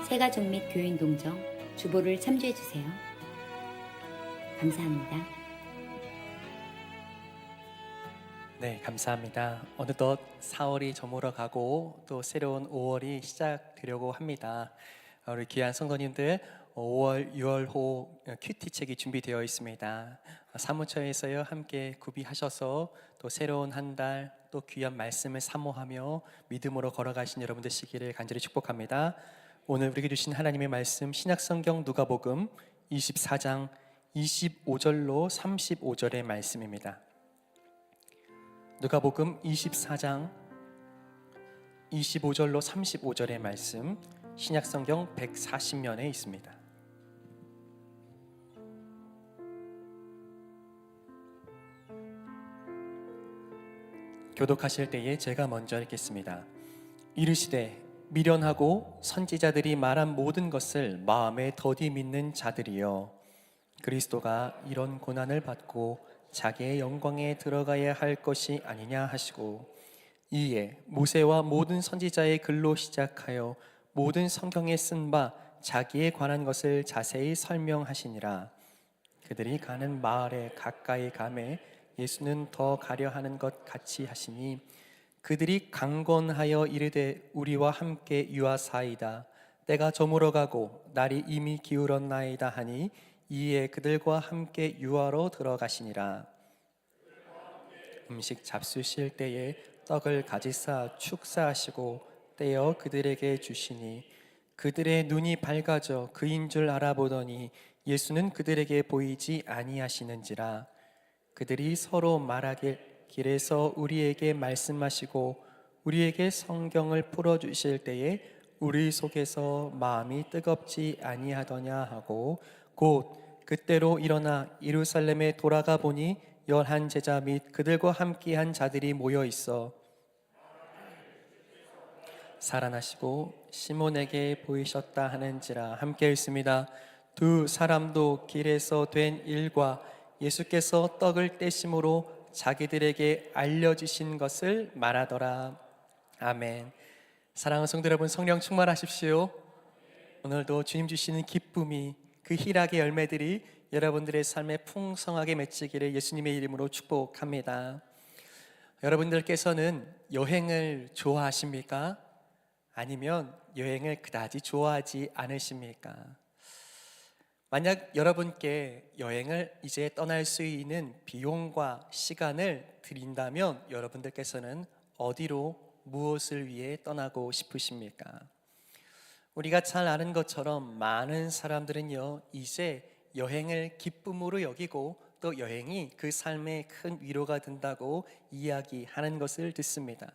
새가족 및 교인 동정, 주보를 참조해주세요. 감사합니다. 네, 감사합니다. 어느덧 4월이 저물어 가고 또 새로운 5월이 시작되려고 합니다. 우리 귀한 성도님들, 5월, 6월호 큐티 책이 준비되어 있습니다. 사무처에서요 함께 구비하셔서 또 새로운 한 달 또 귀한 말씀을 사모하며 믿음으로 걸어가신 여러분 되시기를 간절히 축복합니다. 오늘 우리에게 주신 하나님의 말씀 신약성경 누가복음 24장 25절로 35절의 말씀입니다. 누가복음 24장 25절로 35절의 말씀 신약성경 140면에 있습니다. 교독하실 때에 제가 먼저 읽겠습니다. 이르시되 미련하고 선지자들이 말한 모든 것을 마음에 더디 믿는 자들이여, 그리스도가 이런 고난을 받고 자기의 영광에 들어가야 할 것이 아니냐 하시고, 이에 모세와 모든 선지자의 글로 시작하여 모든 성경에 쓴 바 자기에 관한 것을 자세히 설명하시니라. 그들이 가는 마을에 가까이 가매 예수는 더 가려 하는 것 같이 하시니, 그들이 강권하여 이르되 우리와 함께 유하사이다. 때가 저물어 가고 날이 이미 기울었나이다 하니, 이에 그들과 함께 유하로 들어가시니라. 음식 잡수실 때에 떡을 가지사 축사하시고 떼어 그들에게 주시니, 그들의 눈이 밝아져 그인 줄 알아보더니 예수는 그들에게 보이지 아니하시는지라. 그들이 서로 말하길 길에서 우리에게 말씀하시고 우리에게 성경을 풀어주실 때에 우리 속에서 마음이 뜨겁지 아니하더냐 하고, 곧 그때로 일어나 예루살렘에 돌아가 보니 11 제자 및 그들과 함께한 자들이 모여 있어 살아나시고 시몬에게 보이셨다 하는지라. 함께 읽습니다. 두 사람도 길에서 된 일과 예수께서 떡을 떼심으로 자기들에게 알려주신 것을 말하더라. 아멘. 사랑하는 성도 여러분, 성령 충만하십시오. 오늘도 주님 주시는 기쁨이, 그 희락의 열매들이 여러분들의 삶에 풍성하게 맺히기를 예수님의 이름으로 축복합니다. 여러분들께서는 여행을 좋아하십니까? 아니면 여행을 그다지 좋아하지 않으십니까? 만약 여러분께 여행을 이제 떠날 수 있는 비용과 시간을 드린다면 여러분들께서는 어디로, 무엇을 위해 떠나고 싶으십니까? 우리가 잘 아는 것처럼 많은 사람들은요 이제 여행을 기쁨으로 여기고 또 여행이 그 삶에 큰 위로가 된다고 이야기하는 것을 듣습니다.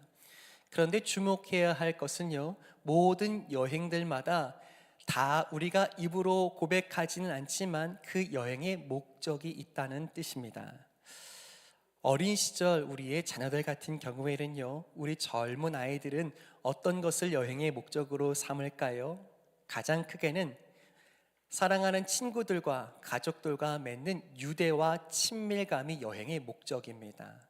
그런데 주목해야 할 것은요, 모든 여행들마다 다 우리가 입으로 고백하지는 않지만 그 여행의 목적이 있다는 뜻입니다. 어린 시절 우리의 자녀들 같은 경우에는요, 우리 젊은 아이들은 어떤 것을 여행의 목적으로 삼을까요? 가장 크게는 사랑하는 친구들과 가족들과 맺는 유대와 친밀감이 여행의 목적입니다.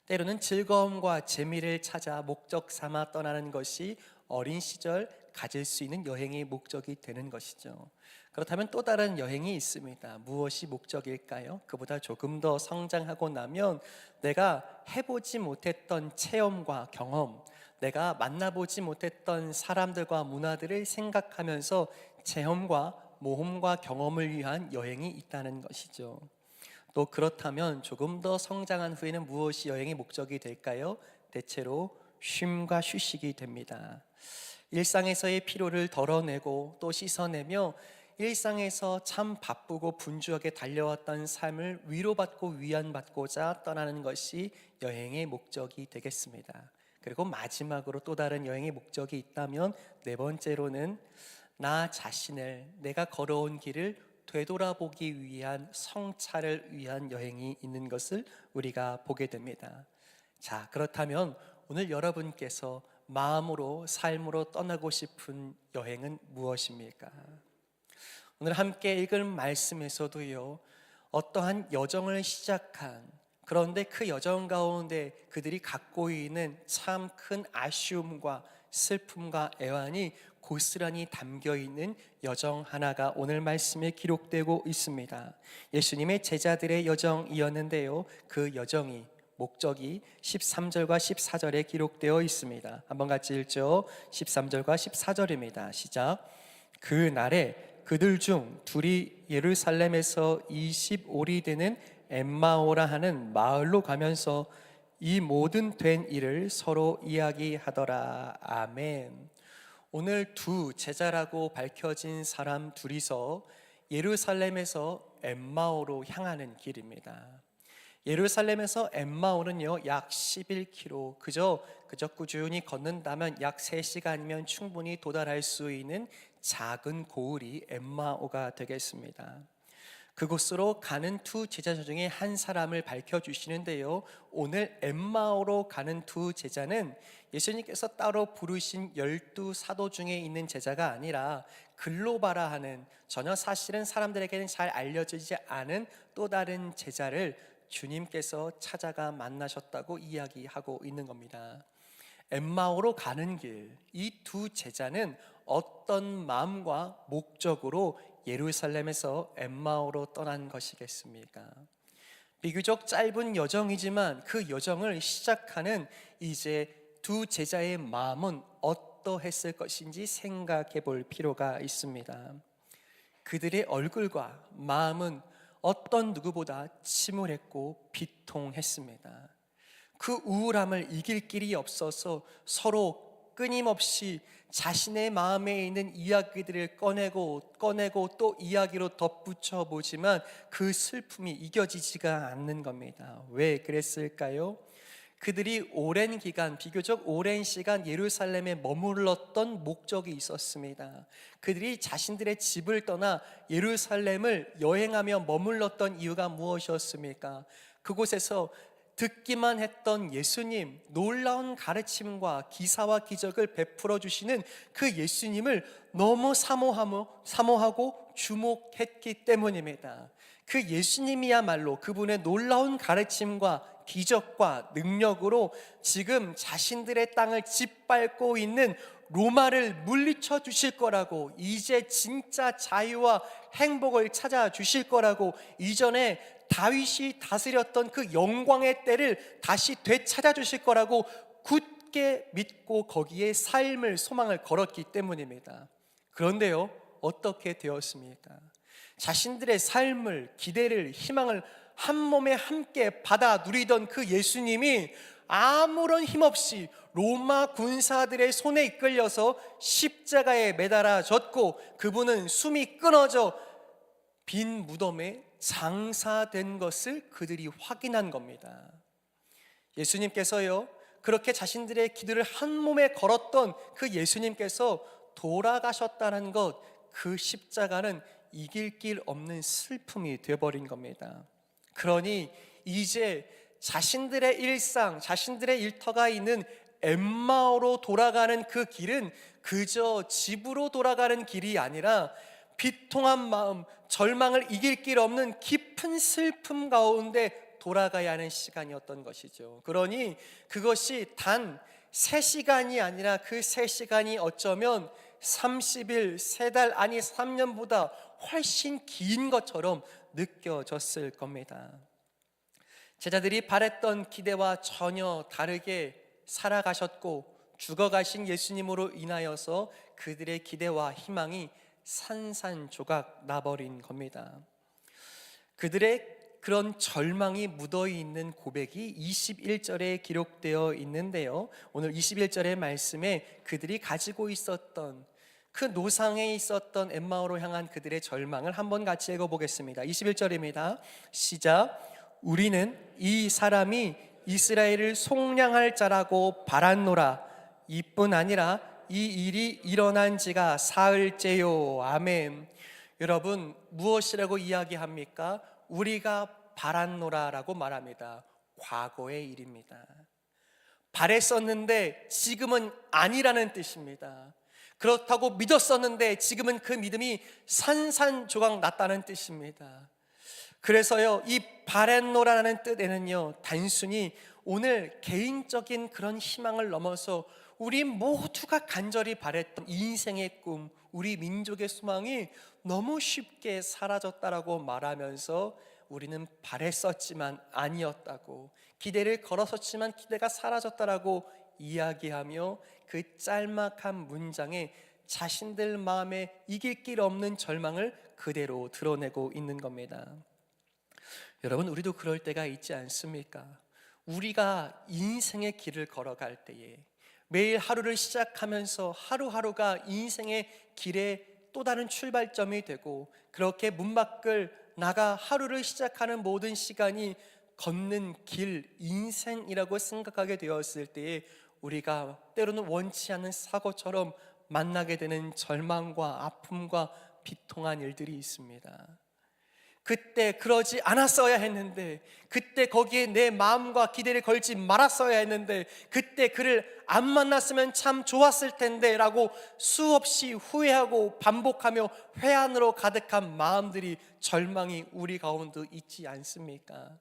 때로는 즐거움과 재미를 찾아 목적 삼아 떠나는 것이 어린 시절 가질 수 있는 여행의 목적이 되는 것이죠. 그렇다면 또 다른 여행이 있습니다. 무엇이 목적일까요? 그보다 조금 더 성장하고 나면 내가 해보지 못했던 체험과 경험, 내가 만나보지 못했던 사람들과 문화들을 생각하면서 체험과 모험과 경험을 위한 여행이 있다는 것이죠. 또 그렇다면 조금 더 성장한 후에는 무엇이 여행의 목적이 될까요? 대체로 쉼과 휴식이 됩니다. 일상에서의 피로를 덜어내고 또 씻어내며 일상에서 참 바쁘고 분주하게 달려왔던 삶을 위로받고 위안받고자 떠나는 것이 여행의 목적이 되겠습니다. 그리고 마지막으로 또 다른 여행의 목적이 있다면 네 번째로는 나 자신을, 내가 걸어온 길을 되돌아보기 위한 성찰을 위한 여행이 있는 것을 우리가 보게 됩니다. 자, 그렇다면 오늘 여러분께서 마음으로, 삶으로 떠나고 싶은 여행은 무엇입니까? 오늘 함께 읽을 말씀에서도요, 어떠한 여정을 시작한, 그런데 그 여정 가운데 그들이 갖고 있는 참 큰 아쉬움과 슬픔과 애환이 고스란히 담겨 있는 여정 하나가 오늘 말씀에 기록되고 있습니다. 예수님의 제자들의 여정이었는데요, 그 여정이 목적이 13절과 14절에 기록되어 있습니다. 한번 같이 읽죠. 13절과 14절입니다. 시작. 그 날에 그들 중 둘이 예루살렘에서 25리 되는 엠마오라 하는 마을로 가면서 이 모든 된 일을 서로 이야기하더라. 아멘. 오늘 두 제자라고 밝혀진 사람 둘이서 예루살렘에서 엠마오로 향하는 길입니다. 예루살렘에서 엠마오는요, 약 11km, 그저 꾸준히 걷는다면 약 3시간이면 충분히 도달할 수 있는 작은 고을이 엠마오가 되겠습니다. 그곳으로 가는 두 제자 중에 한 사람을 밝혀주시는데요, 오늘 엠마오로 가는 두 제자는 예수님께서 따로 부르신 12사도 중에 있는 제자가 아니라 글로바라 하는, 전혀 사실은 사람들에게는 잘 알려지지 않은 또 다른 제자를 주님께서 찾아가 만나셨다고 이야기하고 있는 겁니다. 엠마오로 가는 길, 이 두 제자는 어떤 마음과 목적으로 예루살렘에서 엠마오로 떠난 것이겠습니까? 비교적 짧은 여정이지만 그 여정을 시작하는 이제 두 제자의 마음은 어떠했을 것인지 생각해 볼 필요가 있습니다. 그들의 얼굴과 마음은 어떤 누구보다 침울했고 비통했습니다. 그 우울함을 이길 길이 없어서 서로 끊임없이 자신의 마음에 있는 이야기들을 꺼내고 또 이야기로 덧붙여 보지만 그 슬픔이 이겨지지가 않는 겁니다. 왜 그랬을까요? 그들이 오랜 기간, 비교적 오랜 시간 예루살렘에 머물렀던 목적이 있었습니다. 그들이 자신들의 집을 떠나 예루살렘을 여행하며 머물렀던 이유가 무엇이었습니까? 그곳에서 듣기만 했던 예수님, 놀라운 가르침과 기사와 기적을 베풀어 주시는 그 예수님을 너무 사모하고 주목했기 때문입니다. 그 예수님이야말로 그분의 놀라운 가르침과 기적과 능력으로 지금 자신들의 땅을 짓밟고 있는 로마를 물리쳐 주실 거라고, 이제 진짜 자유와 행복을 찾아 주실 거라고, 이전에 다윗이 다스렸던 그 영광의 때를 다시 되찾아 주실 거라고 굳게 믿고 거기에 삶을, 소망을 걸었기 때문입니다. 그런데요, 어떻게 되었습니까? 자신들의 삶을, 기대를, 희망을 한 몸에 함께 받아 누리던 그 예수님이 아무런 힘없이 로마 군사들의 손에 이끌려서 십자가에 매달아졌고, 그분은 숨이 끊어져 빈 무덤에 장사된 것을 그들이 확인한 겁니다. 예수님께서요, 그렇게 자신들의 기도를 한 몸에 걸었던 그 예수님께서 돌아가셨다는 것, 그 십자가는 이길 길 없는 슬픔이 되어버린 겁니다. 그러니 이제 자신들의 일상, 자신들의 일터가 있는 엠마오로 돌아가는 그 길은 그저 집으로 돌아가는 길이 아니라 비통한 마음, 절망을 이길 길 없는 깊은 슬픔 가운데 돌아가야 하는 시간이었던 것이죠. 그러니 그것이 단 3시간이 아니라 그 3시간이 어쩌면 30일, 3달, 아니 3년보다 훨씬 긴 것처럼 느껴졌을 겁니다. 제자들이 바랬던 기대와 전혀 다르게 살아가셨고 죽어가신 예수님으로 인하여서 그들의 기대와 희망이 산산조각 나버린 겁니다. 그들의 그런 절망이 묻어있는 고백이 21절에 기록되어 있는데요, 오늘 21절의 말씀에 그들이 가지고 있었던 그 노상에 있었던 엠마오로 향한 그들의 절망을 한번 같이 읽어보겠습니다. 21절입니다. 시작. 우리는 이 사람이 이스라엘을 속량할 자라고 바랐노라. 이뿐 아니라 이 일이 일어난 지가 사흘째요. 아멘. 여러분, 무엇이라고 이야기합니까? 우리가 바랐노라라고 말합니다. 과거의 일입니다. 바랬었는데 지금은 아니라는 뜻입니다. 그렇다고 믿었었는데 지금은 그 믿음이 산산조각 났다는 뜻입니다. 그래서요, 이 바랬노라는 뜻에는요, 단순히 오늘 개인적인 그런 희망을 넘어서 우리 모두가 간절히 바랬던 인생의 꿈, 우리 민족의 소망이 너무 쉽게 사라졌다라고 말하면서 우리는 바랬었지만 아니었다고, 기대를 걸었었지만 기대가 사라졌다라고 이야기하며 그 짤막한 문장에 자신들 마음에 이길 길 없는 절망을 그대로 드러내고 있는 겁니다. 여러분, 우리도 그럴 때가 있지 않습니까? 우리가 인생의 길을 걸어갈 때에 매일 하루를 시작하면서 하루하루가 인생의 길의 또 다른 출발점이 되고, 그렇게 문 밖을 나가 하루를 시작하는 모든 시간이 걷는 길, 인생이라고 생각하게 되었을 때에 우리가 때로는 원치 않는 사고처럼 만나게 되는 절망과 아픔과 비통한 일들이 있습니다. 그때 그러지 않았어야 했는데, 그때 거기에 내 마음과 기대를 걸지 말았어야 했는데, 그때 그를 안 만났으면 참 좋았을 텐데 라고 수없이 후회하고 반복하며 회한으로 가득한 마음들이, 절망이 우리 가운데 있지 않습니까?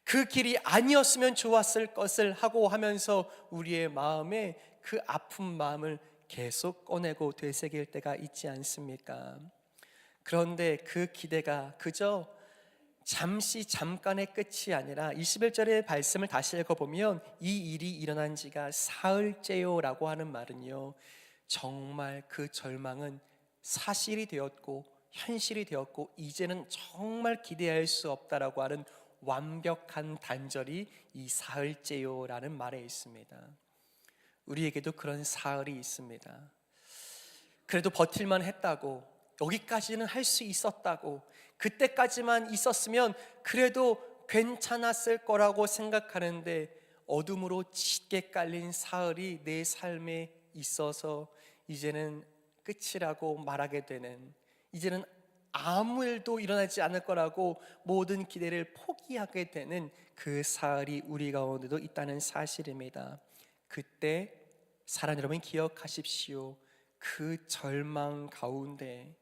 그 길이 아니었으면 좋았을 것을 하고 하면서 우리의 마음에 그 아픈 마음을 계속 꺼내고 되새길 때가 있지 않습니까? 그런데 그 기대가 그저 잠깐의 끝이 아니라 21절의 말씀을 다시 읽어보면, 이 일이 일어난 지가 사흘째요 라고 하는 말은요, 정말 그 절망은 사실이 되었고 현실이 되었고 이제는 정말 기대할 수 없다라고 하는 완벽한 단절이 이 사흘째요 라는 말에 있습니다. 우리에게도 그런 사흘이 있습니다. 그래도 버틸만 했다고, 여기까지는 할 수 있었다고, 그때까지만 있었으면 그래도 괜찮았을 거라고 생각하는데, 어둠으로 짙게 깔린 사흘이 내 삶에 있어서 이제는 끝이라고 말하게 되는, 이제는 아무 일도 일어나지 않을 거라고 모든 기대를 포기하게 되는 그 사흘이 우리 가운데도 있다는 사실입니다. 그때 사랑 여러분, 기억하십시오. 그 절망 가운데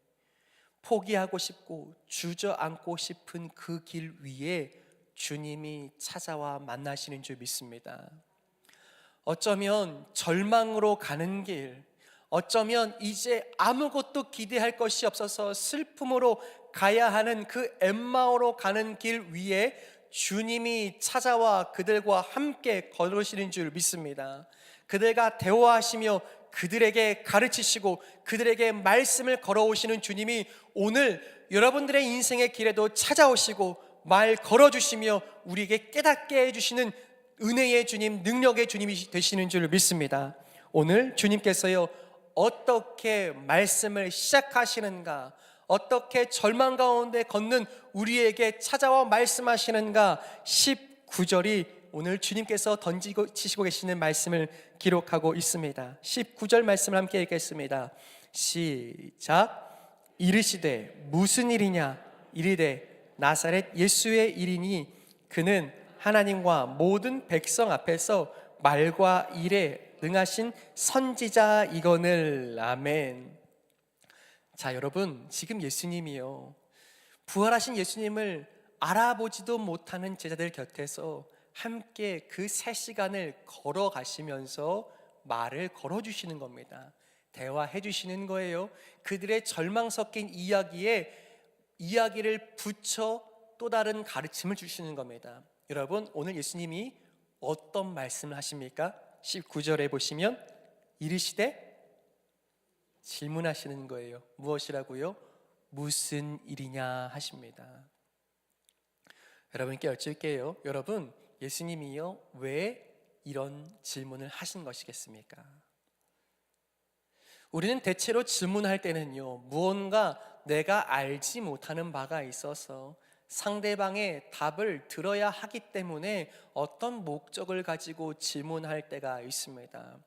포기하고 싶고 주저앉고 싶은 그 길 위에 주님이 찾아와 만나시는 줄 믿습니다. 어쩌면 절망으로 가는 길, 어쩌면 이제 아무것도 기대할 것이 없어서 슬픔으로 가야 하는 그 엠마오로 가는 길 위에 주님이 찾아와 그들과 함께 걸으시는 줄 믿습니다. 그들과 대화하시며 그들에게 가르치시고 그들에게 말씀을 걸어오시는 주님이 오늘 여러분들의 인생의 길에도 찾아오시고 말 걸어주시며 우리에게 깨닫게 해주시는 은혜의 주님, 능력의 주님이 되시는 줄 믿습니다. 오늘 주님께서요, 어떻게 말씀을 시작하시는가, 어떻게 절망 가운데 걷는 우리에게 찾아와 말씀하시는가, 19절이 오늘 주님께서 던지고 치시고 계시는 말씀을 기록하고 있습니다. 19절 말씀을 함께 읽겠습니다. 시작. 이르시되 무슨 일이냐, 이르되 나사렛 예수의 일이니 그는 하나님과 모든 백성 앞에서 말과 일에 능하신 선지자이거늘. 아멘. 자, 여러분, 지금 예수님이요, 부활하신 예수님을 알아보지도 못하는 제자들 곁에서 함께 그 3시간을 걸어가시면서 말을 걸어주시는 겁니다. 대화해 주시는 거예요. 그들의 절망 섞인 이야기에 이야기를 붙여 또 다른 가르침을 주시는 겁니다. 여러분, 오늘 예수님이 어떤 말씀을 하십니까? 19절에 보시면 이르시되, 질문하시는 거예요. 무엇이라고요? 무슨 일이냐 하십니다. 여러분께 여쭐게요. 여러분, 예수님이요, 왜 이런 질문을 하신 것이겠습니까? 우리는 대체로 질문할 때는요, 무언가 내가 알지 못하는 바가 있어서 상대방의 답을 들어야 하기 때문에 어떤 목적을 가지고 질문할 때가 있습니다.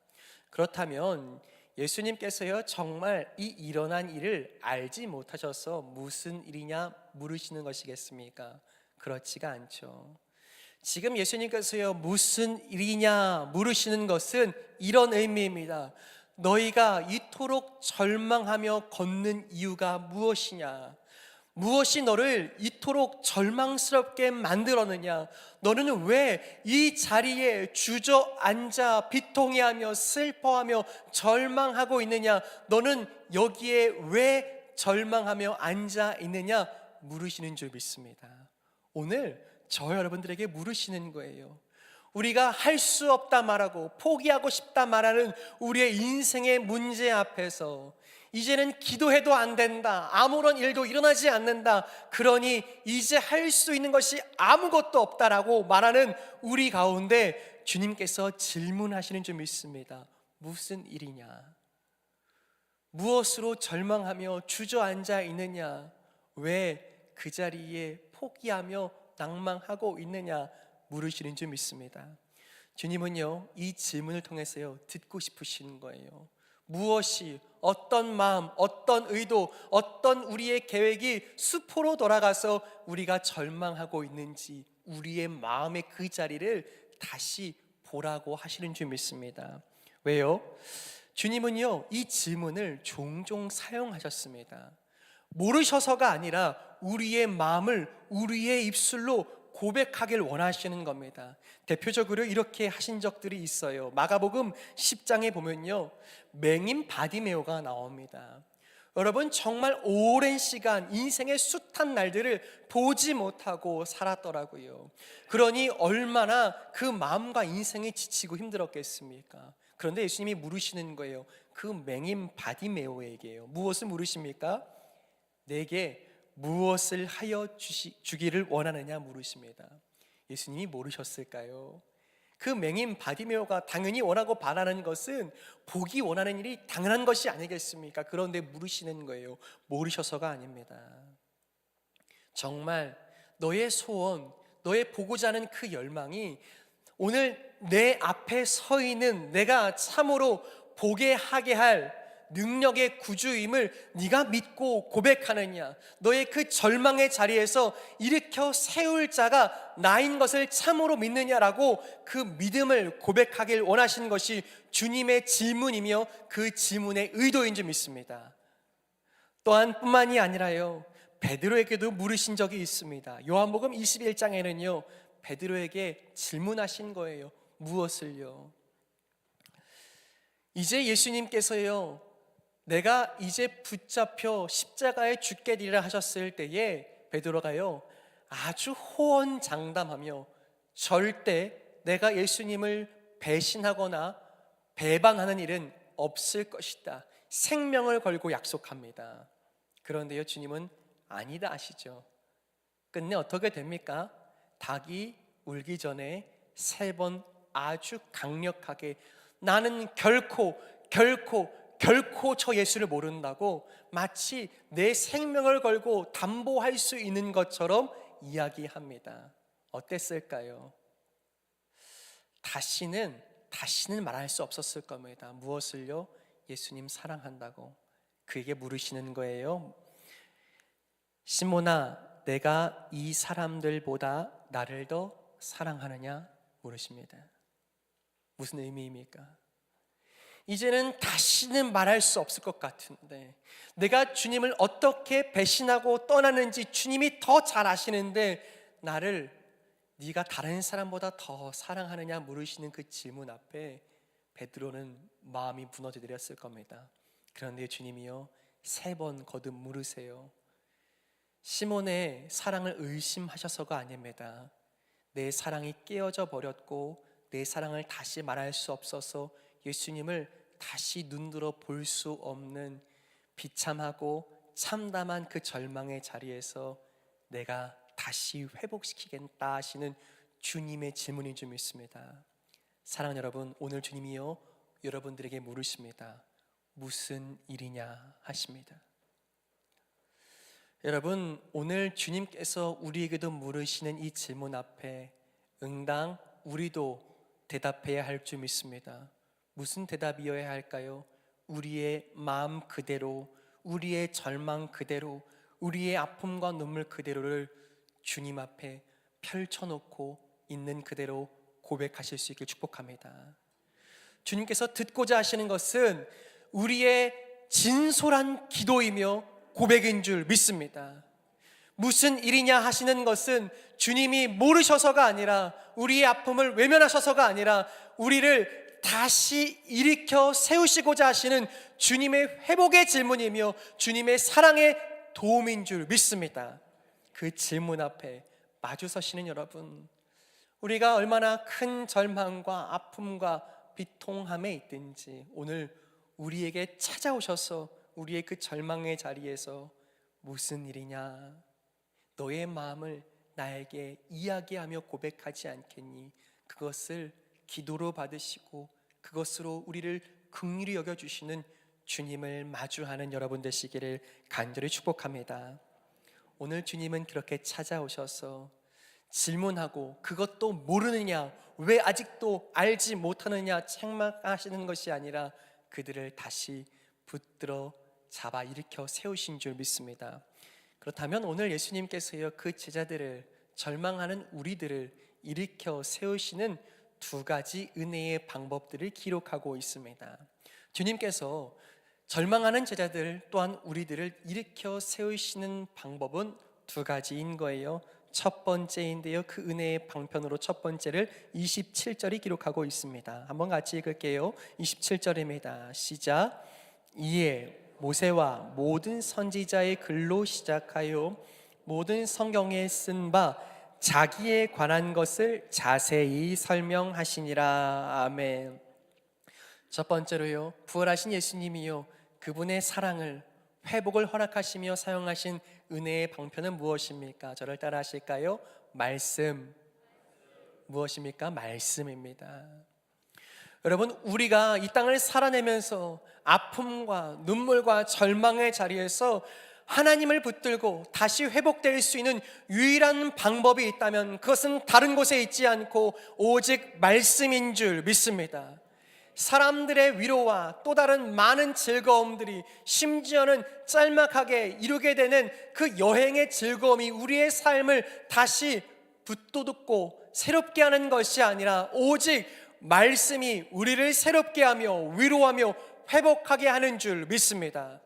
그렇다면 예수님께서요, 정말 이 일어난 일을 알지 못하셔서 무슨 일이냐 물으시는 것이겠습니까? 그렇지가 않죠. 지금 예수님께서요, 무슨 일이냐 물으시는 것은 이런 의미입니다. 너희가 이토록 절망하며 걷는 이유가 무엇이냐? 무엇이 너를 이토록 절망스럽게 만들었느냐? 너는 왜 이 자리에 주저앉아 비통해하며 슬퍼하며 절망하고 있느냐? 너는 여기에 왜 절망하며 앉아 있느냐? 물으시는 줄 믿습니다. 오늘 저 여러분들에게 물으시는 거예요. 우리가 할 수 없다 말하고 포기하고 싶다 말하는 우리의 인생의 문제 앞에서 이제는 기도해도 안 된다, 아무런 일도 일어나지 않는다, 그러니 이제 할 수 있는 것이 아무것도 없다라고 말하는 우리 가운데 주님께서 질문하시는 줄 믿습니다. 무슨 일이냐? 무엇으로 절망하며 주저앉아 있느냐? 왜 그 자리에 포기하며 낭망하고 있느냐? 물으시는 줄 믿습니다. 주님은요, 이 질문을 통해서요, 듣고 싶으신 거예요. 무엇이, 어떤 마음, 어떤 의도, 어떤 우리의 계획이 수포로 돌아가서 우리가 절망하고 있는지 우리의 마음의 그 자리를 다시 보라고 하시는 줄 믿습니다. 왜요? 주님은요, 이 질문을 종종 사용하셨습니다. 모르셔서가 아니라 우리의 마음을 우리의 입술로 고백하길 원하시는 겁니다. 대표적으로 이렇게 하신 적들이 있어요. 마가복음 10장에 보면요, 맹인 바디메오가 나옵니다. 여러분, 정말 오랜 시간 인생의 숱한 날들을 보지 못하고 살았더라고요. 그러니 얼마나 그 마음과 인생이 지치고 힘들었겠습니까? 그런데 예수님이 물으시는 거예요. 그 맹인 바디메오에게요. 무엇을 물으십니까? 내게 무엇을 하여 주기를 원하느냐 물으십니다. 예수님이 모르셨을까요? 그 맹인 바디메오가 당연히 원하고 바라는 것은 보기 원하는 일이 당연한 것이 아니겠습니까? 그런데 물으시는 거예요. 모르셔서가 아닙니다. 정말 너의 소원, 너의 보고자 하는 그 열망이 오늘 내 앞에 서 있는 내가 참으로 보게 하게 할 능력의 구주임을 네가 믿고 고백하느냐? 너의 그 절망의 자리에서 일으켜 세울 자가 나인 것을 참으로 믿느냐라고 그 믿음을 고백하길 원하시는 것이 주님의 질문이며 그 질문의 의도인 줄 믿습니다. 또한 뿐만이 아니라요, 베드로에게도 물으신 적이 있습니다. 요한복음 21장에는요 베드로에게 질문하신 거예요. 무엇을요? 이제 예수님께서요, 내가 이제 붙잡혀 십자가에 죽게 되리라 하셨을 때에 베드로가요 아주 호언장담하며 절대 내가 예수님을 배신하거나 배반하는 일은 없을 것이다, 생명을 걸고 약속합니다. 그런데요, 주님은 아니다 하시죠. 끝내 어떻게 됩니까? 닭이 울기 전에 3번 아주 강력하게 나는 결코 저 예수를 모른다고 마치 내 생명을 걸고 담보할 수 있는 것처럼 이야기합니다. 어땠을까요? 다시는 말할 수 없었을 겁니다. 무엇을요? 예수님 사랑한다고 그에게 물으시는 거예요. 시몬아, 내가 이 사람들보다 나를 더 사랑하느냐 물으십니다. 무슨 의미입니까? 이제는 다시는 말할 수 없을 것 같은데, 내가 주님을 어떻게 배신하고 떠나는지 주님이 더 잘 아시는데 나를 네가 다른 사람보다 더 사랑하느냐 물으시는 그 질문 앞에 베드로는 마음이 무너져 내렸을 겁니다. 그런데 주님이요 3번 거듭 물으세요. 시몬의 사랑을 의심하셔서가 아닙니다. 내 사랑이 깨어져 버렸고 내 사랑을 다시 말할 수 없어서 예수님을 다시 눈들어 볼 수 없는 비참하고 참담한 그 절망의 자리에서 내가 다시 회복시키겠다 하시는 주님의 질문인 줄 믿습니다. 사랑하는 여러분, 오늘 주님이요 여러분들에게 물으십니다. 무슨 일이냐 하십니다. 여러분, 오늘 주님께서 우리에게도 물으시는 이 질문 앞에 응당 우리도 대답해야 할 줄 믿습니다. 무슨 대답이어야 할까요? 우리의 마음 그대로, 우리의 절망 그대로, 우리의 아픔과 눈물 그대로를 주님 앞에 펼쳐놓고 있는 그대로 고백하실 수 있길 축복합니다. 주님께서 듣고자 하시는 것은 우리의 진솔한 기도이며 고백인 줄 믿습니다. 무슨 일이냐 하시는 것은 주님이 모르셔서가 아니라, 우리의 아픔을 외면하셔서가 아니라 우리를 다시 일으켜 세우시고자 하시는 주님의 회복의 질문이며 주님의 사랑의 도움인 줄 믿습니다. 그 질문 앞에 마주 서시는 여러분, 우리가 얼마나 큰 절망과 아픔과 비통함에 있든지 오늘 우리에게 찾아오셔서 우리의 그 절망의 자리에서 무슨 일이냐, 너의 마음을 나에게 이야기하며 고백하지 않겠니? 그것을 기도로 받으시고 그것으로 우리를 긍휼히 여겨주시는 주님을 마주하는 여러분 되시기를 간절히 축복합니다. 오늘 주님은 그렇게 찾아오셔서 질문하고 그것도 모르느냐, 왜 아직도 알지 못하느냐 책망하시는 것이 아니라 그들을 다시 붙들어 잡아 일으켜 세우신 줄 믿습니다. 그렇다면 오늘 예수님께서요, 그 제자들을, 절망하는 우리들을 일으켜 세우시는 두 가지 은혜의 방법들을 기록하고 있습니다. 주님께서 절망하는 제자들 또한 우리들을 일으켜 세우시는 방법은 두 가지인 거예요. 첫 번째인데요, 그 은혜의 방편으로 첫 번째를 27절이 기록하고 있습니다. 한번 같이 읽을게요. 27절입니다. 시작. 이에 모세와 모든 선지자의 글로 시작하여 모든 성경에 쓴 바 자기에 관한 것을 자세히 설명하시니라. 아멘. 첫 번째로요, 부활하신 예수님이요, 그분의 사랑을, 회복을 허락하시며 사용하신 은혜의 방편은 무엇입니까? 저를 따라 하실까요? 말씀. 무엇입니까? 말씀입니다. 여러분, 우리가 이 땅을 살아내면서 아픔과 눈물과 절망의 자리에서 하나님을 붙들고 다시 회복될 수 있는 유일한 방법이 있다면 그것은 다른 곳에 있지 않고 오직 말씀인 줄 믿습니다. 사람들의 위로와 또 다른 많은 즐거움들이, 심지어는 짤막하게 이루게 되는 그 여행의 즐거움이 우리의 삶을 다시 붙돋고 새롭게 하는 것이 아니라 오직 말씀이 우리를 새롭게 하며 위로하며 회복하게 하는 줄 믿습니다.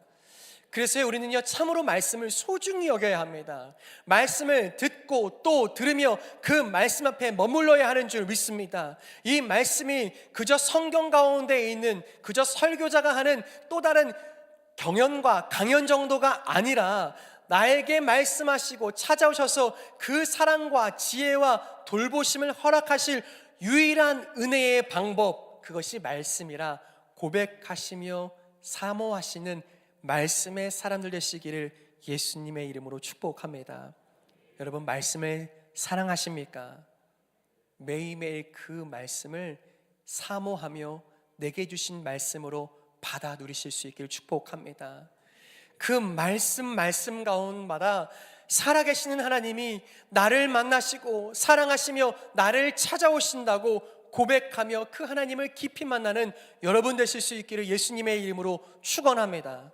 그래서 우리는요, 참으로 말씀을 소중히 여겨야 합니다. 말씀을 듣고 또 들으며 그 말씀 앞에 머물러야 하는 줄 믿습니다. 이 말씀이 그저 성경 가운데 있는 그저 설교자가 하는 또 다른 경연과 강연 정도가 아니라 나에게 말씀하시고 찾아오셔서 그 사랑과 지혜와 돌보심을 허락하실 유일한 은혜의 방법, 그것이 말씀이라 고백하시며 사모하시는 말씀의 사람들 되시기를 예수님의 이름으로 축복합니다. 여러분, 말씀을 사랑하십니까? 매일매일 그 말씀을 사모하며 내게 주신 말씀으로 받아 누리실 수 있기를 축복합니다. 그 말씀 가운데마다 살아계시는 하나님이 나를 만나시고 사랑하시며 나를 찾아오신다고 고백하며 그 하나님을 깊이 만나는 여러분 되실 수 있기를 예수님의 이름으로 축원합니다.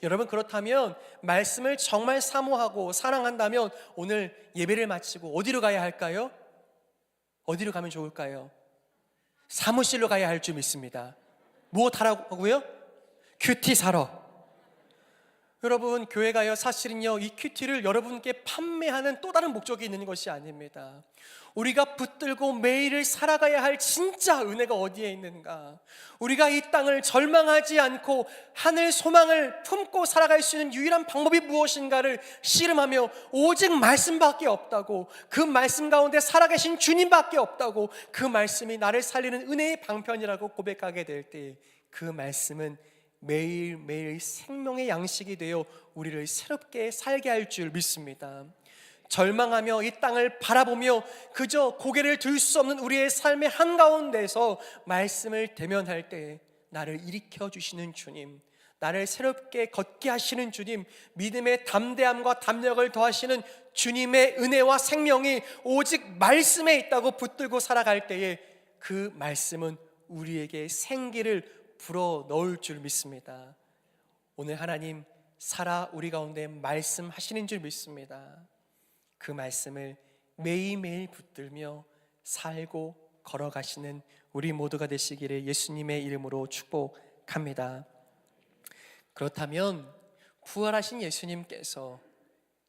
여러분, 그렇다면 말씀을 정말 사모하고 사랑한다면 오늘 예배를 마치고 어디로 가야 할까요? 어디로 가면 좋을까요? 사무실로 가야 할 줄 믿습니다. 무엇 하라고요? 큐티 사러. 여러분, 교회가요, 사실은요, 이 큐티를 여러분께 판매하는 또 다른 목적이 있는 것이 아닙니다. 우리가 붙들고 매일을 살아가야 할 진짜 은혜가 어디에 있는가? 우리가 이 땅을 절망하지 않고 하늘 소망을 품고 살아갈 수 있는 유일한 방법이 무엇인가를 씨름하며 오직 말씀밖에 없다고, 그 말씀 가운데 살아계신 주님밖에 없다고, 그 말씀이 나를 살리는 은혜의 방편이라고 고백하게 될 때 그 말씀은 매일매일 생명의 양식이 되어 우리를 새롭게 살게 할 줄 믿습니다. 절망하며 이 땅을 바라보며 그저 고개를 들 수 없는 우리의 삶의 한가운데서 말씀을 대면할 때 나를 일으켜 주시는 주님, 나를 새롭게 걷게 하시는 주님, 믿음의 담대함과 담력을 더하시는 주님의 은혜와 생명이 오직 말씀에 있다고 붙들고 살아갈 때에 그 말씀은 우리에게 생기를 불어 넣을 줄 믿습니다. 오늘 하나님 살아 우리 가운데 말씀하시는 줄 믿습니다. 그 말씀을 매일매일 붙들며 살고 걸어가시는 우리 모두가 되시기를 예수님의 이름으로 축복합니다. 그렇다면 부활하신 예수님께서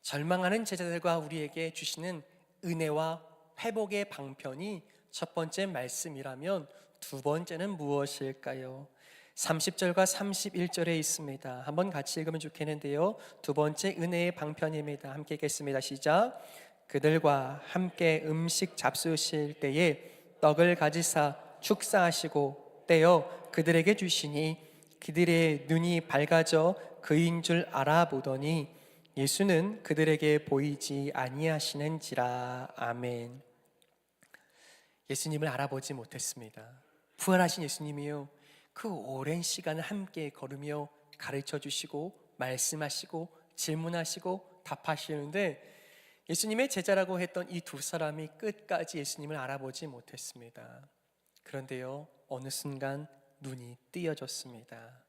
절망하는 제자들과 우리에게 주시는 은혜와 회복의 방편이 첫 번째 말씀이라면 두 번째는 무엇일까요? 30절과 31절에 있습니다. 한번 같이 읽으면 좋겠는데요. 두 번째 은혜의 방편입니다. 함께 읽겠습니다. 시작. 그들과 함께 음식 잡수실 때에 떡을 가지사 축사하시고 떼어 그들에게 주시니 그들의 눈이 밝아져 그인 줄 알아보더니 예수는 그들에게 보이지 아니하시는지라. 아멘. 예수님을 알아보지 못했습니다. 부활하신 예수님이요, 그 오랜 시간을 함께 걸으며 가르쳐 주시고 말씀하시고 질문하시고 답하시는데 예수님의 제자라고 했던 이 두 사람이 끝까지 예수님을 알아보지 못했습니다. 그런데요, 어느 순간 눈이 띄어졌습니다.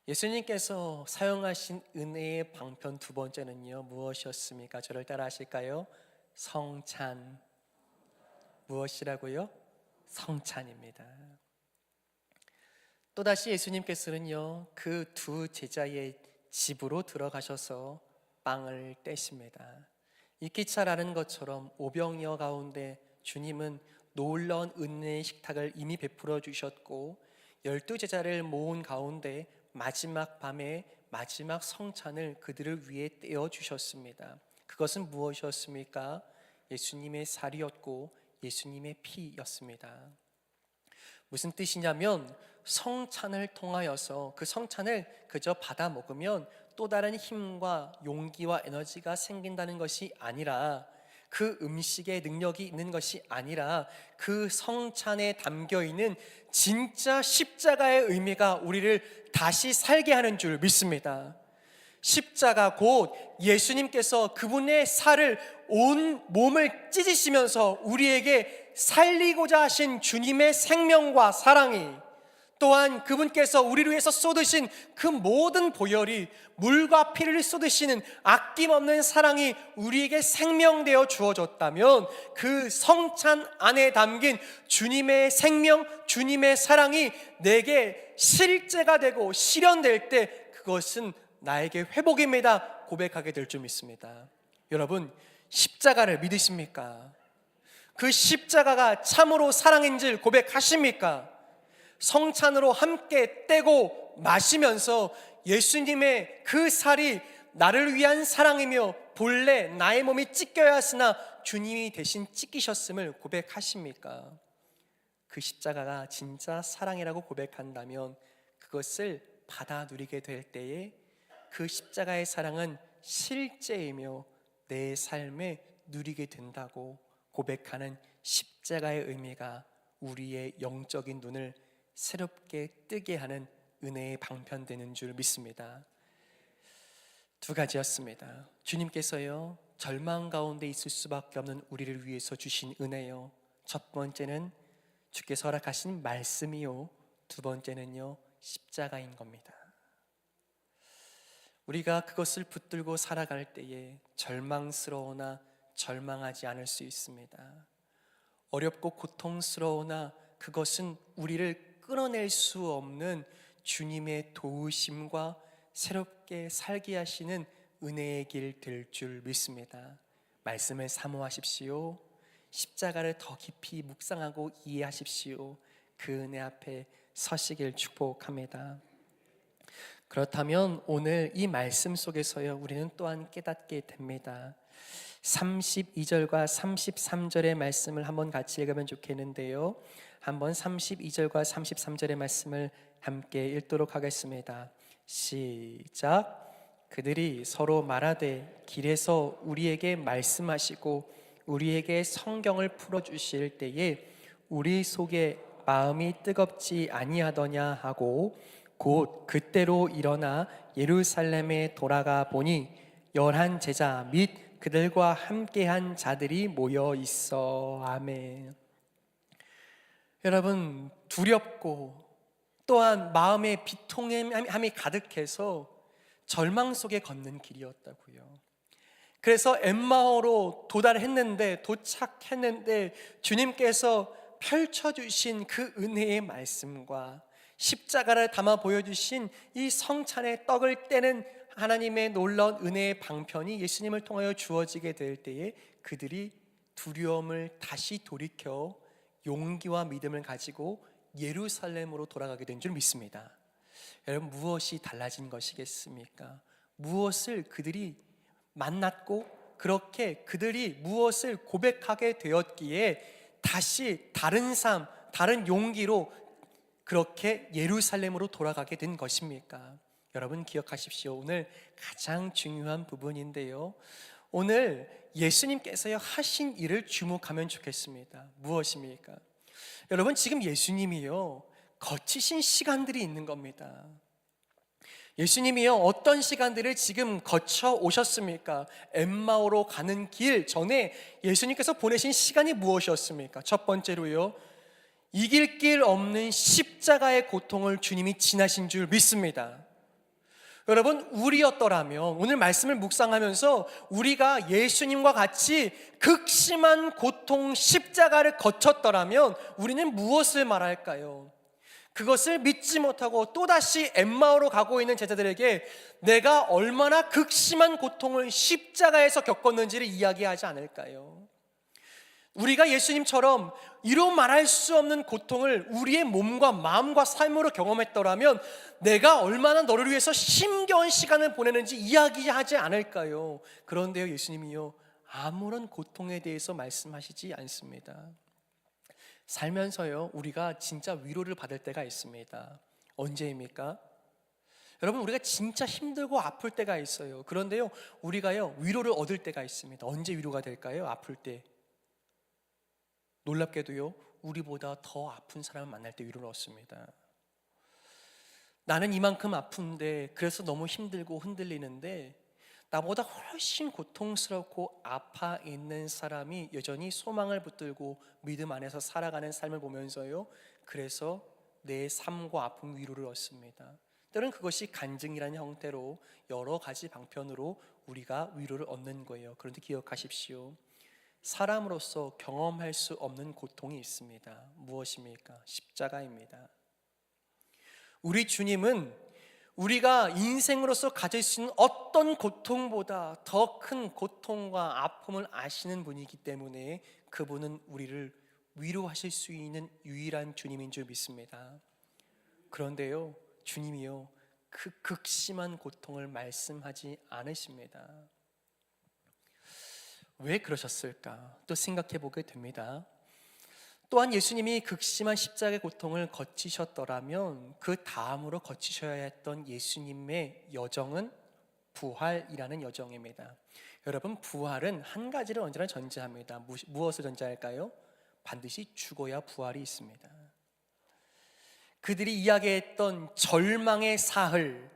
예수님께서 사용하신 은혜의 방편 두 번째는요, 무엇이었습니까? 저를 따라 하실까요? 성찬. 무엇이라고요? 성찬입니다. 또다시 예수님께서는요, 그 두 제자의 집으로 들어가셔서 빵을 떼십니다. 익히 잘 아는 것처럼 오병이어 가운데 주님은 놀라운 은혜의 식탁을 이미 베풀어 주셨고 12제자를 모은 가운데 마지막 밤에 마지막 성찬을 그들을 위해 떼어 주셨습니다. 그것은 무엇이었습니까? 예수님의 살이었고 예수님의 피였습니다. 무슨 뜻이냐면 성찬을 통하여서 그 성찬을 그저 받아 먹으면 또 다른 힘과 용기와 에너지가 생긴다는 것이 아니라, 그 음식에 능력이 있는 것이 아니라 그 성찬에 담겨 있는 진짜 십자가의 의미가 우리를 다시 살게 하는 줄 믿습니다. 십자가 곧 예수님께서 그분의 살을 온 몸을 찢으시면서 우리에게 살리고자 하신 주님의 생명과 사랑이, 또한 그분께서 우리를 위해서 쏟으신 그 모든 보혈이, 물과 피를 쏟으시는 아낌없는 사랑이 우리에게 생명되어 주어졌다면, 그 성찬 안에 담긴 주님의 생명, 주님의 사랑이 내게 실제가 되고 실현될 때 그것은 나에게 회복입니다 고백하게 될 줄 믿습니다. 여러분, 십자가를 믿으십니까? 그 십자가가 참으로 사랑인 줄 고백하십니까? 성찬으로 함께 떼고 마시면서 예수님의 그 살이 나를 위한 사랑이며 본래 나의 몸이 찢겨야 했으나 주님이 대신 찢기셨음을 고백하십니까? 그 십자가가 진짜 사랑이라고 고백한다면 그것을 받아 누리게 될 때에 그 십자가의 사랑은 실제이며 내 삶에 누리게 된다고 고백하는 십자가의 의미가 우리의 영적인 눈을 새롭게 뜨게 하는 은혜의 방편되는 줄 믿습니다. 두 가지였습니다. 주님께서요, 절망 가운데 있을 수밖에 없는 우리를 위해서 주신 은혜요, 첫 번째는 주께서 허락하신 말씀이요, 두 번째는요 십자가인 겁니다. 우리가 그것을 붙들고 살아갈 때에 절망스러우나 절망하지 않을 수 있습니다. 어렵고 고통스러우나 그것은 우리를 끊어낼 수 없는 주님의 도우심과 새롭게 살게 하시는 은혜의 길 될 줄 믿습니다. 말씀을 사모하십시오. 십자가를 더 깊이 묵상하고 이해하십시오. 그 은혜 앞에 서시길 축복합니다. 그렇다면 오늘 이 말씀 속에서요, 우리는 또한 깨닫게 됩니다. 32절과 33절의 말씀을 한번 같이 읽으면 좋겠는데요, 한번 32절과 33절의 말씀을 함께 읽도록 하겠습니다. 시작. 그들이 서로 말하되 길에서 우리에게 말씀하시고 우리에게 성경을 풀어주실 때에 우리 속에 마음이 뜨겁지 아니하더냐 하고 곧 그때로 일어나 예루살렘에 돌아가 보니 11 제자 및 그들과 함께한 자들이 모여 있어. 아멘. 여러분, 두렵고 또한 마음에 비통함이 가득해서 절망 속에 걷는 길이었다고요. 그래서 엠마오로 도착했는데 주님께서 펼쳐주신 그 은혜의 말씀과 십자가를 담아 보여주신 이 성찬의 떡을 떼는 하나님의 놀라운 은혜의 방편이 예수님을 통하여 주어지게 될 때에 그들이 두려움을 다시 돌이켜 용기와 믿음을 가지고 예루살렘으로 돌아가게 된 줄 믿습니다. 여러분, 무엇이 달라진 것이겠습니까? 무엇을 그들이 만났고 그렇게 그들이 무엇을 고백하게 되었기에 다시 다른 삶, 다른 용기로 그렇게 예루살렘으로 돌아가게 된 것입니까? 여러분 기억하십시오. 오늘 가장 중요한 부분인데요, 오늘 예수님께서 하신 일을 주목하면 좋겠습니다. 무엇입니까? 여러분, 지금 예수님이요, 거치신 시간들이 있는 겁니다. 예수님이요, 어떤 시간들을 지금 거쳐 오셨습니까? 엠마오로 가는 길 전에 예수님께서 보내신 시간이 무엇이었습니까? 첫 번째로요, 이길 길 없는 십자가의 고통을 주님이 지나신 줄 믿습니다. 여러분, 우리였더라면 오늘 말씀을 묵상하면서 우리가 예수님과 같이 극심한 고통 십자가를 거쳤더라면 우리는 무엇을 말할까요? 그것을 믿지 못하고 또다시 엠마오로 가고 있는 제자들에게 내가 얼마나 극심한 고통을 십자가에서 겪었는지를 이야기하지 않을까요? 우리가 예수님처럼 이루 말할 수 없는 고통을 우리의 몸과 마음과 삶으로 경험했더라면 내가 얼마나 너를 위해서 힘겨운 시간을 보내는지 이야기하지 않을까요? 그런데요, 예수님이요, 아무런 고통에 대해서 말씀하시지 않습니다. 살면서요, 우리가 진짜 위로를 받을 때가 있습니다. 언제입니까? 여러분, 우리가 진짜 힘들고 아플 때가 있어요. 그런데요, 우리가요, 위로를 얻을 때가 있습니다. 언제 위로가 될까요? 아플 때. 놀랍게도요, 우리보다 더 아픈 사람을 만날 때 위로를 얻습니다. 나는 이만큼 아픈데 그래서 너무 힘들고 흔들리는데 나보다 훨씬 고통스럽고 아파 있는 사람이 여전히 소망을 붙들고 믿음 안에서 살아가는 삶을 보면서요, 그래서 내 삶과 아픔 위로를 얻습니다. 때로는 그것이 간증이라는 형태로 여러 가지 방편으로 우리가 위로를 얻는 거예요. 그런데 기억하십시오. 사람으로서 경험할 수 없는 고통이 있습니다. 무엇입니까? 십자가입니다. 우리 주님은 우리가 인생으로서 가질 수 있는 어떤 고통보다 더 큰 고통과 아픔을 아시는 분이기 때문에 그분은 우리를 위로하실 수 있는 유일한 주님인 줄 믿습니다. 그런데요, 주님이요, 그 극심한 고통을 말씀하지 않으십니다. 왜 그러셨을까? 또 생각해 보게 됩니다. 또한 예수님이 극심한 십자가의 고통을 거치셨더라면 그 다음으로 거치셔야 했던 예수님의 여정은 부활이라는 여정입니다. 여러분, 부활은 한 가지를 언제나 전제합니다. 무엇을 전제할까요? 반드시 죽어야 부활이 있습니다. 그들이 이야기했던 절망의 사흘,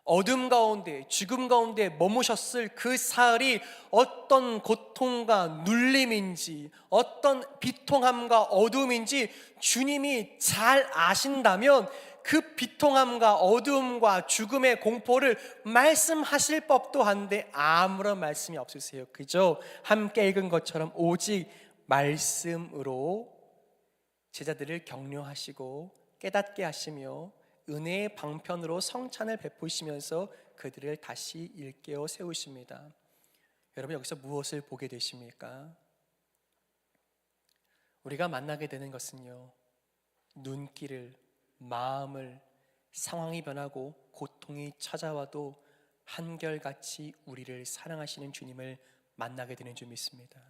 어둠 가운데, 죽음 가운데 머무셨을 그 사흘이 어떤 고통과 눌림인지, 어떤 비통함과 어둠인지 주님이 잘 아신다면 그 비통함과 어둠과 죽음의 공포를 말씀하실 법도 한데 아무런 말씀이 없으세요. 그저 함께 읽은 것처럼 오직 말씀으로 제자들을 격려하시고 깨닫게 하시며 은혜의 방편으로 성찬을 베푸시면서 그들을 다시 일깨워 세우십니다. 여러분, 여기서 무엇을 보게 되십니까? 우리가 만나게 되는 것은요, 눈길을, 마음을, 상황이 변하고 고통이 찾아와도 한결같이 우리를 사랑하시는 주님을 만나게 되는 줄 믿습니다.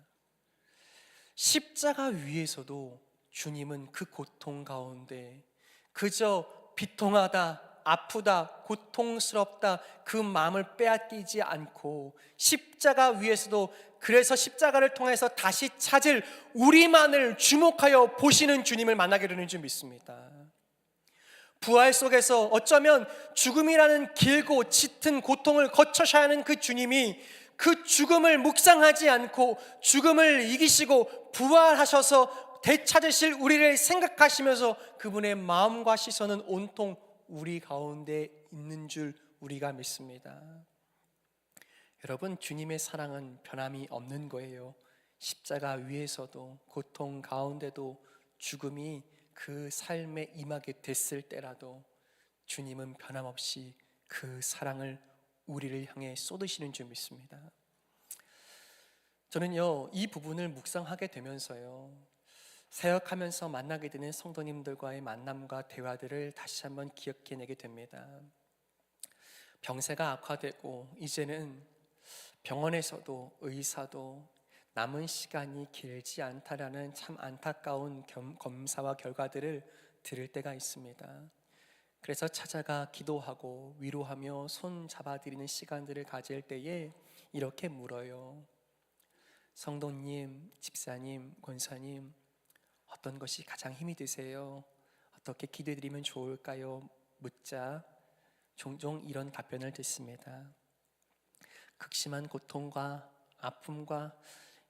십자가 위에서도 주님은 그 고통 가운데 그저 비통하다, 아프다, 고통스럽다 그 마음을 빼앗기지 않고 십자가 위에서도 그래서 십자가를 통해서 다시 찾을 우리만을 주목하여 보시는 주님을 만나게 되는 줄 믿습니다. 부활 속에서 어쩌면 죽음이라는 길고 짙은 고통을 거쳐셔야 하는 그 주님이 그 죽음을 묵상하지 않고 죽음을 이기시고 부활하셔서 되찾으실 우리를 생각하시면서 그분의 마음과 시선은 온통 우리 가운데 있는 줄 우리가 믿습니다. 여러분, 주님의 사랑은 변함이 없는 거예요. 십자가 위에서도 고통 가운데도 죽음이 그 삶에 임하게 됐을 때라도 주님은 변함없이 그 사랑을 우리를 향해 쏟으시는 줄 믿습니다. 저는요, 이 부분을 묵상하게 되면서요, 사역하면서 만나게 되는 성도님들과의 만남과 대화들을 다시 한번 기억해내게 됩니다. 병세가 악화되고 이제는 병원에서도 의사도 남은 시간이 길지 않다라는 참 안타까운 검사와 결과들을 들을 때가 있습니다. 그래서 찾아가 기도하고 위로하며 손 잡아드리는 시간들을 가질 때에 이렇게 물어요. 성도님, 집사님, 권사님, 어떤 것이 가장 힘이 드세요? 어떻게 기도해드리면 좋을까요? 묻자 종종 이런 답변을 듣습니다. 극심한 고통과 아픔과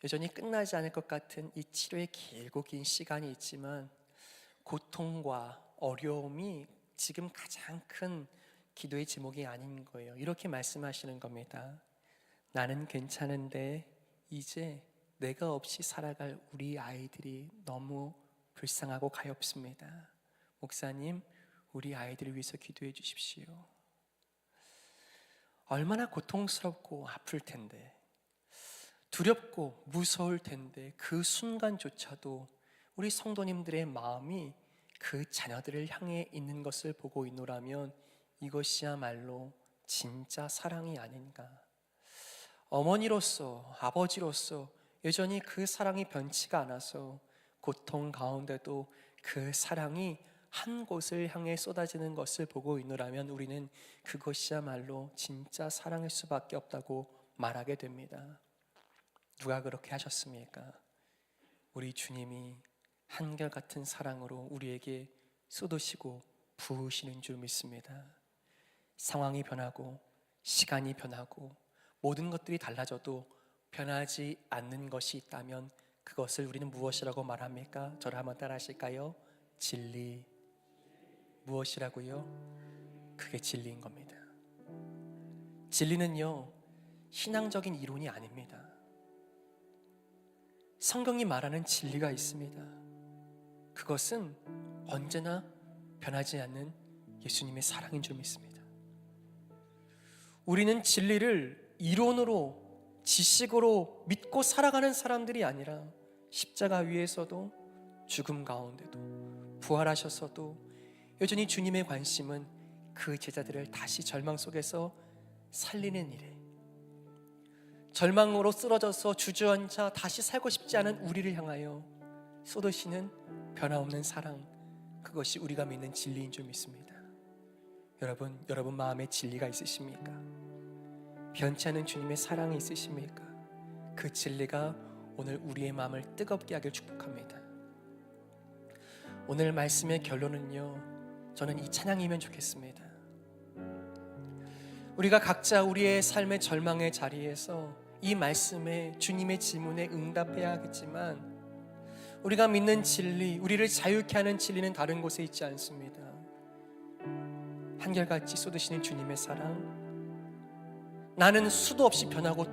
여전히 끝나지 않을 것 같은 이 치료의 길고 긴 시간이 있지만 고통과 어려움이 지금 가장 큰 기도의 제목이 아닌 거예요. 이렇게 말씀하시는 겁니다. 나는 괜찮은데 이제 내가 없이 살아갈 우리 아이들이 너무 불쌍하고 가엾습니다. 목사님, 우리 아이들을 위해서 기도해 주십시오. 얼마나 고통스럽고 아플 텐데, 두렵고 무서울 텐데 그 순간조차도 우리 성도님들의 마음이 그 자녀들을 향해 있는 것을 보고 있노라면 이것이야말로 진짜 사랑이 아닌가. 어머니로서, 아버지로서 여전히 그 사랑이 변치가 않아서 고통 가운데도 그 사랑이 한 곳을 향해 쏟아지는 것을 보고 있노라면 우리는 그것이야말로 진짜 사랑일 수밖에 없다고 말하게 됩니다. 누가 그렇게 하셨습니까? 우리 주님이 한결같은 사랑으로 우리에게 쏟으시고 부으시는 줄 믿습니다. 상황이 변하고 시간이 변하고 모든 것들이 달라져도 변하지 않는 것이 있다면 그것을 우리는 무엇이라고 말합니까? 저를 한번 따라 하실까요? 진리. 무엇이라고요? 그게 진리인 겁니다. 진리는요, 신앙적인 이론이 아닙니다. 성경이 말하는 진리가 있습니다. 그것은 언제나 변하지 않는 예수님의 사랑인 줄 믿습니다. 우리는 진리를 이론으로, 지식으로 믿고 살아가는 사람들이 아니라 십자가 위에서도 죽음 가운데도 부활하셨어도 여전히 주님의 관심은 그 제자들을 다시 절망 속에서 살리는 일에, 절망으로 쓰러져서 주저앉아 다시 살고 싶지 않은 우리를 향하여 쏟으시는 변함없는 사랑, 그것이 우리가 믿는 진리인 줄 믿습니다. 여러분 마음에 진리가 있으십니까? 변치 않은 주님의 사랑이 있으십니까? 그 진리가 오늘 우리의 마음을 뜨겁게 하길 축복합니다. 오늘 말씀의 결론은요, 저는 이 찬양이면 좋겠습니다. 우리가 각자 우리의 삶의 절망의 자리에서 이 말씀에 주님의 질문에 응답해야 하겠지만 우리가 믿는 진리, 우리를 자유케 하는 진리는 다른 곳에 있지 않습니다. 한결같이 쏟으시는 주님의 사랑, 나는 수도 없이 변하고